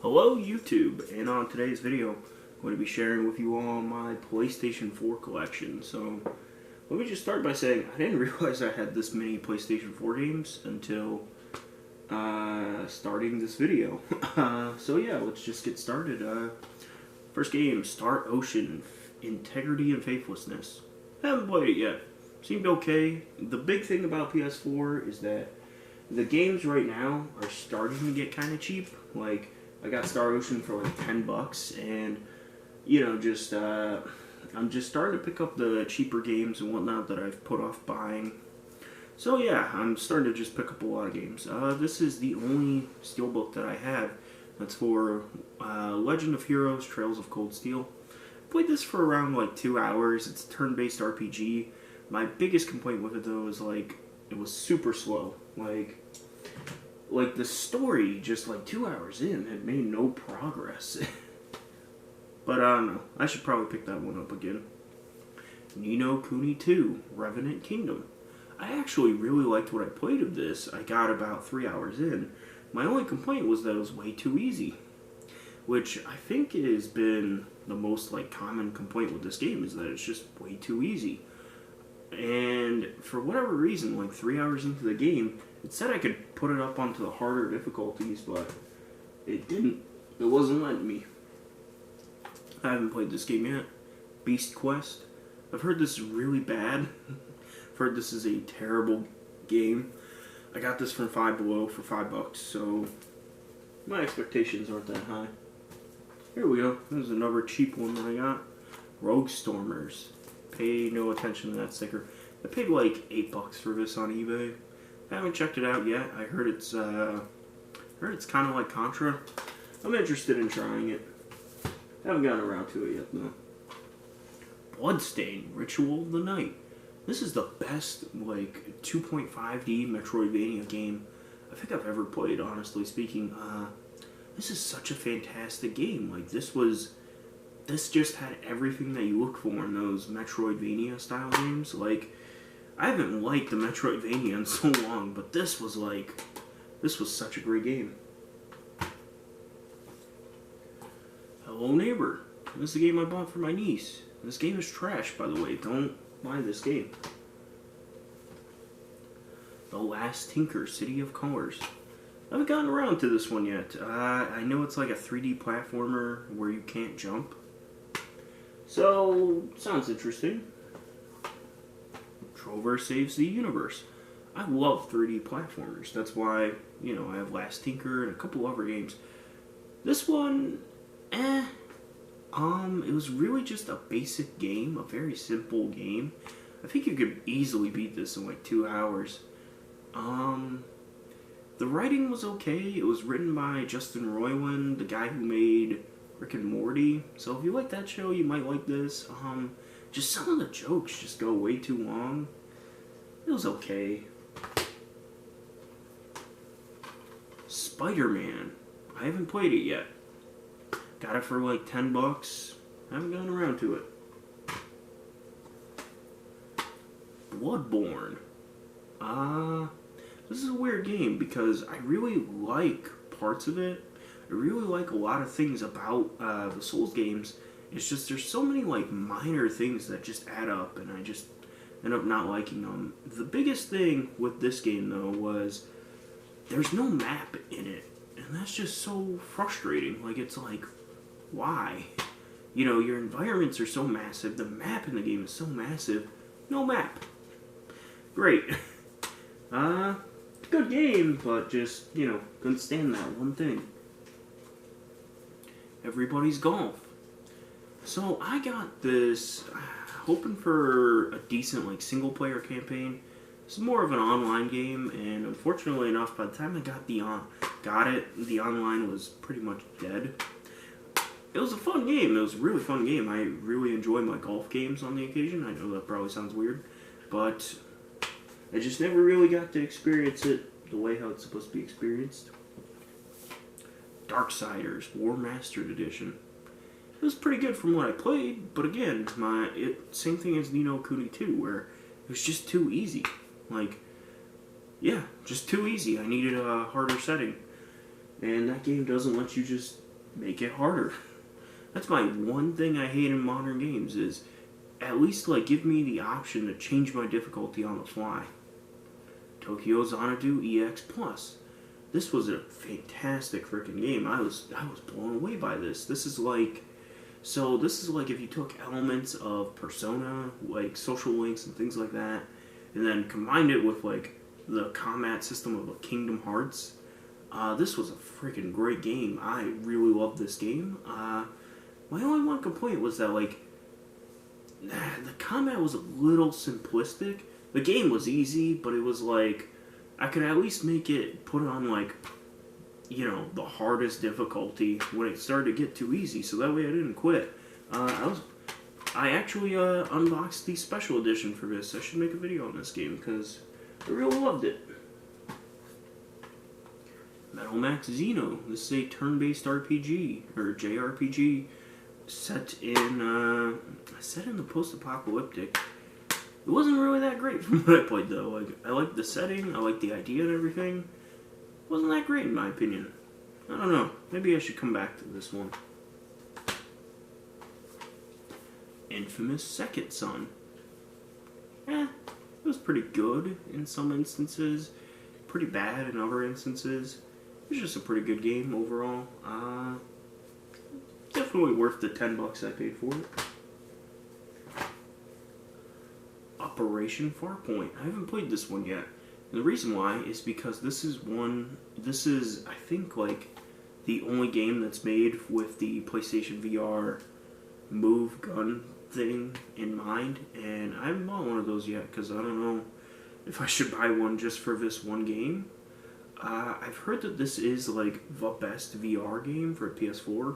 Hello YouTube, and on today's video I'm going to be sharing with you all my PlayStation 4 collection. So let me just start by saying I didn't realize I had this many PlayStation 4 games until starting this video. So yeah, let's just get started. First game, Star Ocean, Integrity and Faithlessness. I haven't played it yet. Seemed okay. The big thing about PS4 is that the games right now are starting to get kind of cheap. Like, I got Star Ocean for like $10, and I'm just starting to pick up the cheaper games and whatnot that I've put off buying. So yeah, I'm starting to just pick up a lot of games. This is the only Steelbook that I have. That's for Legend of Heroes: Trails of Cold Steel. Played this for around like 2 hours. It's a turn-based RPG. My biggest complaint with it though is like it was super slow. Like the story, just like 2 hours in, had made no progress. But I don't know. I should probably pick that one up again. Ni no Kuni 2, Revenant Kingdom. I actually really liked what I played of this. I got about 3 hours in. My only complaint was that it was way too easy. Which I think has been the most like common complaint with this game, is that it's just way too easy. And for whatever reason, like 3 hours into the game, it said I could put it up onto the harder difficulties, but it didn't. It wasn't letting me. I haven't played this game yet. Beast Quest. I've heard this is really bad. I've heard this is a terrible game. I got this from Five Below for $5, so my expectations aren't that high. Here we go. This is another cheap one that I got. Rogue Stormers. Pay no attention to that sticker. I paid like $8 for this on eBay. I haven't checked it out yet. I heard it's kind of like Contra. I'm interested in trying it. I haven't gotten around to it yet though. Bloodstained: Ritual of the Night. This is the best like 2.5D Metroidvania game I think I've ever played, honestly speaking. This is such a fantastic game. Like this just had everything that you look for in those Metroidvania style games. Like, I haven't liked the Metroidvania in so long, but this was such a great game. Hello Neighbor. This is the game I bought for my niece. This game is trash, by the way. Don't buy this game. The Last Tinker, City of Colors. I haven't gotten around to this one yet. I know it's like a 3D platformer where you can't jump. So, sounds interesting. Trover Saves the Universe. I love 3D platformers. That's why, I have Last Tinker and a couple other games. This one, it was really just a basic game, a very simple game. I think you could easily beat this in like 2 hours. The writing was okay. It was written by Justin Roiland, the guy who made Rick and Morty. So if you like that show, you might like this. Just some of the jokes just go way too long. It was okay. Spider-Man. I haven't played it yet. Got it for like $10. I haven't gotten around to it. Bloodborne. This is a weird game because I really like parts of it. I really like a lot of things about the Souls games. It's just there's so many like minor things that just add up, and I just end up not liking them. The biggest thing with this game though was there's no map in it, and that's just so frustrating. Like, it's like, why? Your environments are so massive. The map in the game is so massive. No map. Great. Good game, but just, couldn't stand that one thing. Everybody's Golf. So I got this hoping for a decent like single player campaign. It's more of an online game, and unfortunately enough, by the time I got the online was pretty much dead. It was a fun game. It was a really fun game. I really enjoy my golf games on the occasion. I know that probably sounds weird, but I just never really got to experience it the way how it's supposed to be experienced. Darksiders, War Mastered Edition. It was pretty good from what I played, but again, same thing as Ni no Kuni 2, where it was just too easy. Like, yeah, just too easy. I needed a harder setting. And that game doesn't let you just make it harder. That's my one thing I hate in modern games is at least like give me the option to change my difficulty on the fly. Tokyo Xanadu EX Plus. This was a fantastic freaking game. I was blown away by this. This is like if you took elements of Persona, like social links and things like that, and then combined it with like the combat system of Kingdom Hearts. This was a freaking great game. I really loved this game. My only one complaint was that like the combat was a little simplistic. The game was easy, but it was like I could at least put it on like, you know, the hardest difficulty when it started to get too easy, so that way I didn't quit. I actually unboxed the special edition for this. I should make a video on this game because I really loved it. Metal Max Xeno. This is a turn-based RPG or JRPG set in the post-apocalyptic. It wasn't really that great from what I played though. Like I liked the setting, I liked the idea and everything. It wasn't that great in my opinion. I don't know. Maybe I should come back to this one. Infamous Second Son. It was pretty good in some instances. Pretty bad in other instances. It was just a pretty good game overall. Definitely worth the $10 I paid for it. Operation Farpoint. I haven't played this one yet. And the reason why is because this is I think like the only game that's made with the PlayStation VR move gun thing in mind, and I haven't bought one of those yet because I don't know if I should buy one just for this one game. I've heard that this is like the best VR game for PS4,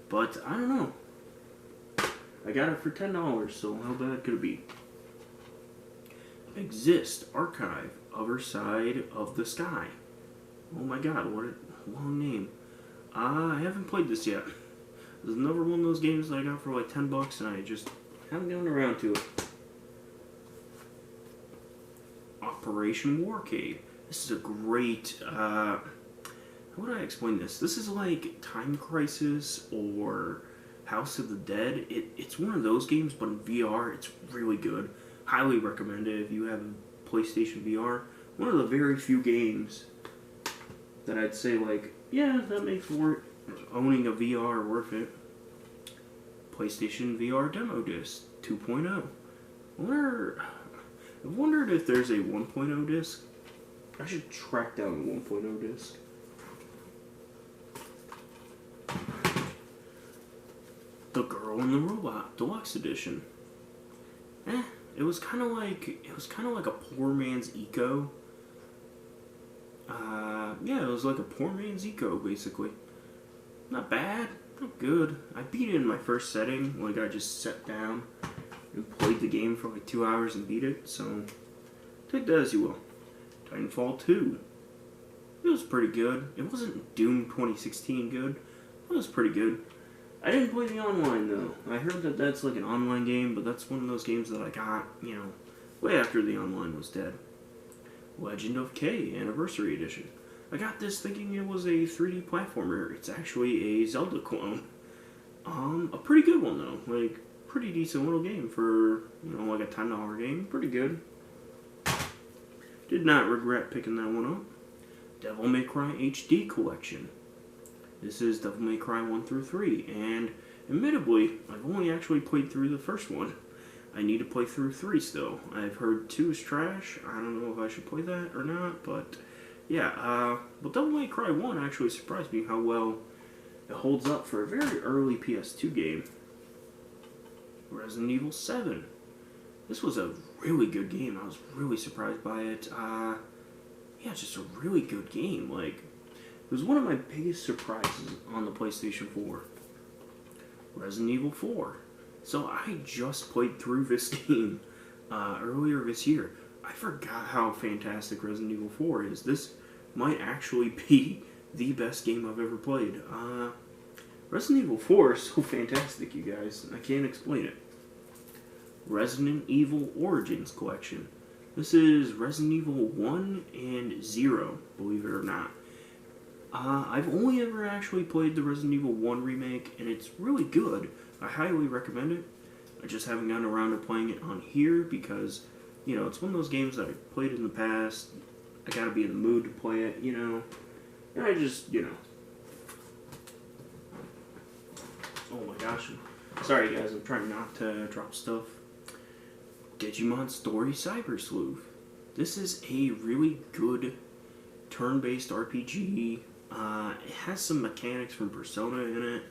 but I don't know. I got it for $10, so how bad could it be? Exist Archive, Other Side of the Sky. Oh my god, what a long name. I haven't played this yet. There's another one of those games that I got for like $10 and I just haven't gotten around to it. Operation Warcade. This is a great, how would I explain this? This is like Time Crisis or House of the Dead. It's one of those games, but in VR, it's really good. Highly recommend it if you have a PlayStation VR. One of the very few games that I'd say like, yeah, that makes owning a VR worth it. PlayStation VR Demo Disc 2.0. I've wondered if there's a 1.0 disc. I should track down a 1.0 disc. The Girl and the Robot Deluxe Edition. It was kind of like a poor man's Eco. Yeah, it was like a poor man's Eco, basically. Not bad, not good. I beat it in my first setting. Like, I just sat down and played the game for like 2 hours and beat it, so take that as you will. Titanfall 2. It was pretty good. It wasn't Doom 2016 good. It was pretty good. I didn't play the online, though. I heard that that's like an online game, but that's one of those games that I got, you know, way after the online was dead. Legend of K Anniversary Edition. I got this thinking it was a 3D platformer. It's actually a Zelda clone. A pretty good one, though. Like, pretty decent little game for, you know, like a $10 game. Pretty good. Did not regret picking that one up. Devil May Cry HD Collection. This is Devil May Cry 1 through 3, and admittedly, I've only actually played through the first one. I need to play through 3 still. I've heard 2 is trash. I don't know if I should play that or not, but yeah, but Devil May Cry 1 actually surprised me how well it holds up for a very early PS2 game. Resident Evil 7. This was a really good game. I was really surprised by it. Yeah, just a really good game. Like, it was one of my biggest surprises on the PlayStation 4. Resident Evil 4. So I just played through this game earlier this year. I forgot how fantastic Resident Evil 4 is. This might actually be the best game I've ever played. Resident Evil 4 is so fantastic, you guys. I can't explain it. Resident Evil Origins Collection. This is Resident Evil 1 and 0, believe it or not. I've only ever actually played the Resident Evil 1 remake, and it's really good. I highly recommend it. I just haven't gotten around to playing it on here because, you know, it's one of those games that I played in the past. I gotta be in the mood to play it, you know. And I just, you know. Oh my gosh. Sorry guys, I'm trying not to drop stuff. Digimon Story Cyber Sleuth. This is a really good turn-based RPG. It has some mechanics from Persona in it.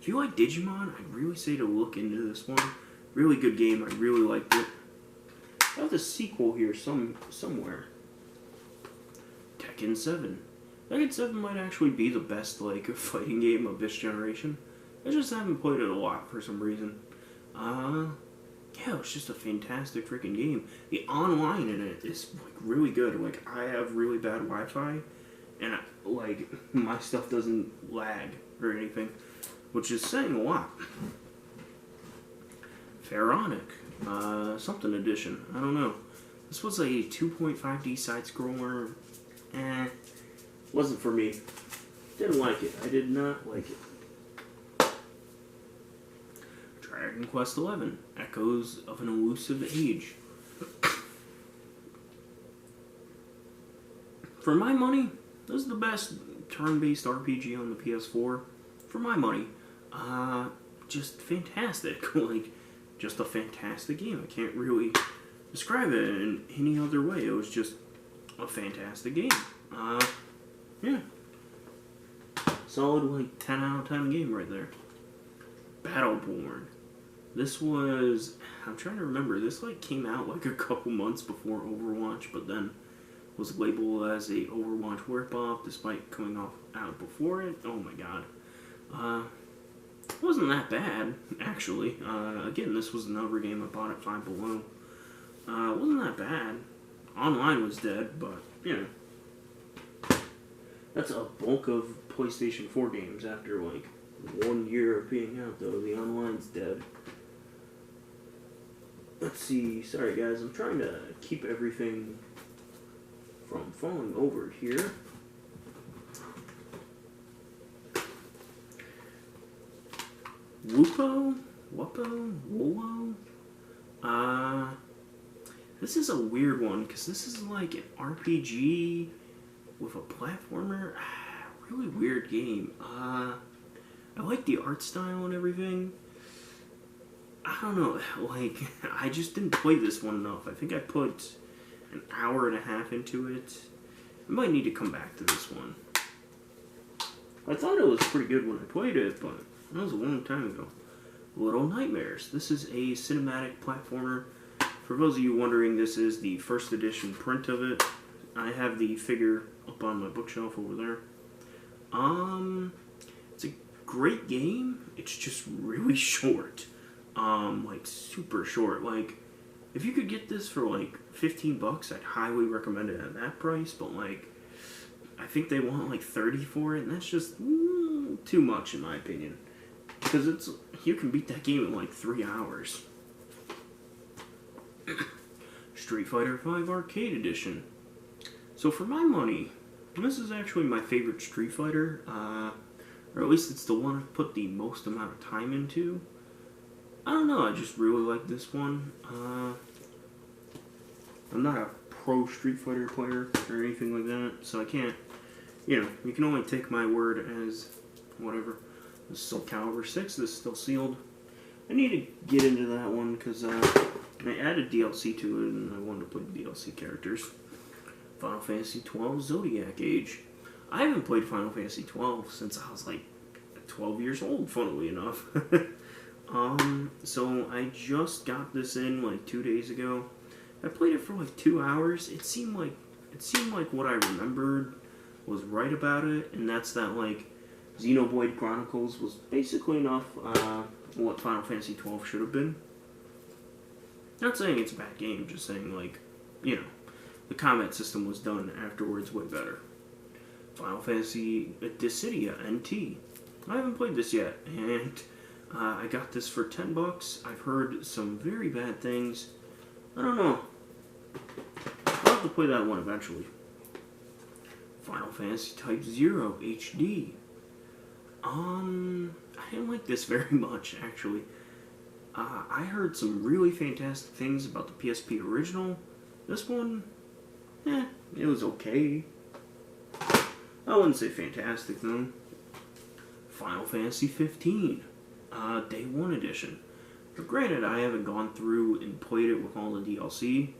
If you like Digimon, I'd really say to look into this one. Really good game. I really liked it. I have the sequel here somewhere. Tekken 7. Tekken 7 might actually be the best like fighting game of this generation. I just haven't played it a lot for some reason. Yeah, it's just a fantastic freaking game. The online in it is like really good. Like I have really bad Wi-Fi, and like my stuff doesn't lag or anything, which is saying a lot. Pharaonic, something edition. I don't know. This was a 2.5D side scroller. Wasn't for me. Didn't like it. I did not like it. Dragon Quest XI, Echoes of an Elusive Age. For my money, this is the best turn-based RPG on the PS4. For my money, just fantastic. Like, just a fantastic game. I can't really describe it in any other way. It was just a fantastic game. Yeah. Solid, like, 10 out of 10 game right there. Battleborn. This was, I'm trying to remember, this like came out like a couple months before Overwatch, but then was labeled as a Overwatch ripoff despite coming out before it. Oh my god. It wasn't that bad, actually. Again, this was another game I bought at Five Below. It wasn't that bad. Online was dead, but, you know. That's a bulk of PlayStation 4 games after, like, 1 year of being out, though. The online's dead. Let's see. Sorry, guys. I'm trying to keep everything from falling over here. Wowo? This is a weird one, because this is like an RPG with a platformer. Really weird game. I like the art style and everything. I don't know, like, I just didn't play this one enough. I think I put an hour and a half into it. I might need to come back to this one. I thought it was pretty good when I played it, but that was a long time ago. Little Nightmares. This is a cinematic platformer. For those of you wondering, this is the first edition print of it. I have the figure up on my bookshelf over there. It's a great game. It's just really short. Like super short. Like, if you could get this for like $15, I'd highly recommend it at that price. But like, I think they want like 30 for it, and that's just too much in my opinion. Because you can beat that game in like 3 hours. Street Fighter V Arcade Edition. So for my money, this is actually my favorite Street Fighter, or at least it's the one I've put the most amount of time into. I don't know, I just really like this one. I'm not a pro Street Fighter player or anything like that, so I can't, you know, you can only take my word as whatever. This is Soul Calibur 6, this is still sealed. I need to get into that one because I added DLC to it and I wanted to play the DLC characters. Final Fantasy XII Zodiac Age. I haven't played Final Fantasy XII since I was like 12 years old, funnily enough. So I just got this in like 2 days ago. I played it for like 2 hours. It seemed like what I remembered was right about it, and that's that like Xenoblade Chronicles was basically enough what Final Fantasy XII should have been. Not saying it's a bad game, just saying like, you know, the combat system was done afterwards way better. Final Fantasy Dissidia NT. I haven't played this yet, and I got this for $10. I've heard some very bad things. I don't know. I'll have to play that one eventually. Final Fantasy Type 0 HD. I didn't like this very much, actually. I heard some really fantastic things about the PSP original. This one, it was okay. I wouldn't say fantastic, though. Final Fantasy 15, Day 1 Edition. But granted, I haven't gone through and played it with all the DLC,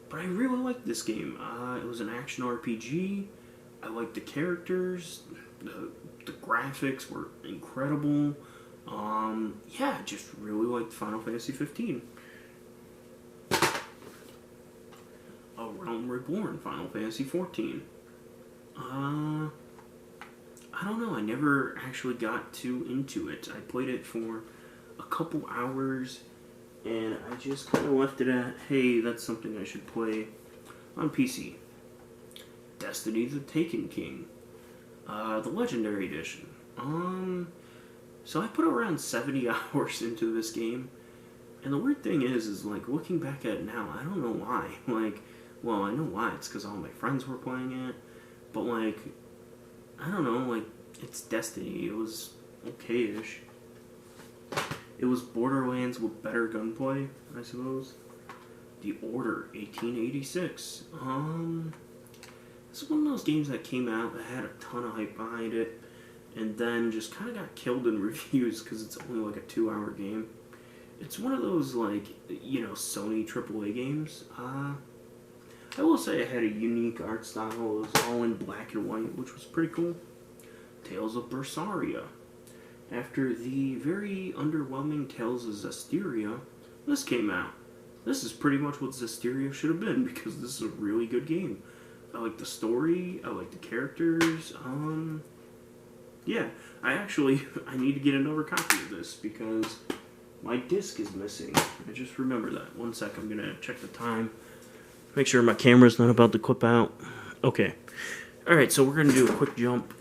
but I really liked this game. It was an action RPG. I liked the characters. The graphics were incredible. Yeah, I just really liked Final Fantasy 15. A Realm Reborn, Final Fantasy 14. I don't know, I never actually got too into it. I played it for a couple hours, and I just kind of left it at, hey, that's something I should play on PC. Destiny the Taken King. The Legendary Edition. So I put around 70 hours into this game, and the weird thing is like, looking back at it now, I don't know why. Like, well, I know why. It's because all my friends were playing it, but like, I don't know, like, it's Destiny. It was okay-ish. It was Borderlands with better gunplay, I suppose. The Order, 1886. This is one of those games that came out that had a ton of hype behind it, and then just kind of got killed in reviews because it's only like a 2-hour game. It's one of those, like, you know, Sony AAA games. I will say it had a unique art style. It was all in black and white, which was pretty cool. Tales of Berseria. After the very underwhelming Tales of Zestiria, this came out. This is pretty much what Zestiria should have been, because this is a really good game. I like the story, I like the characters, yeah, I need to get another copy of this, because my disc is missing. I just remember that. One sec, I'm gonna check the time. Make sure my camera's not about to clip out. Okay. Alright, so we're gonna do a quick jump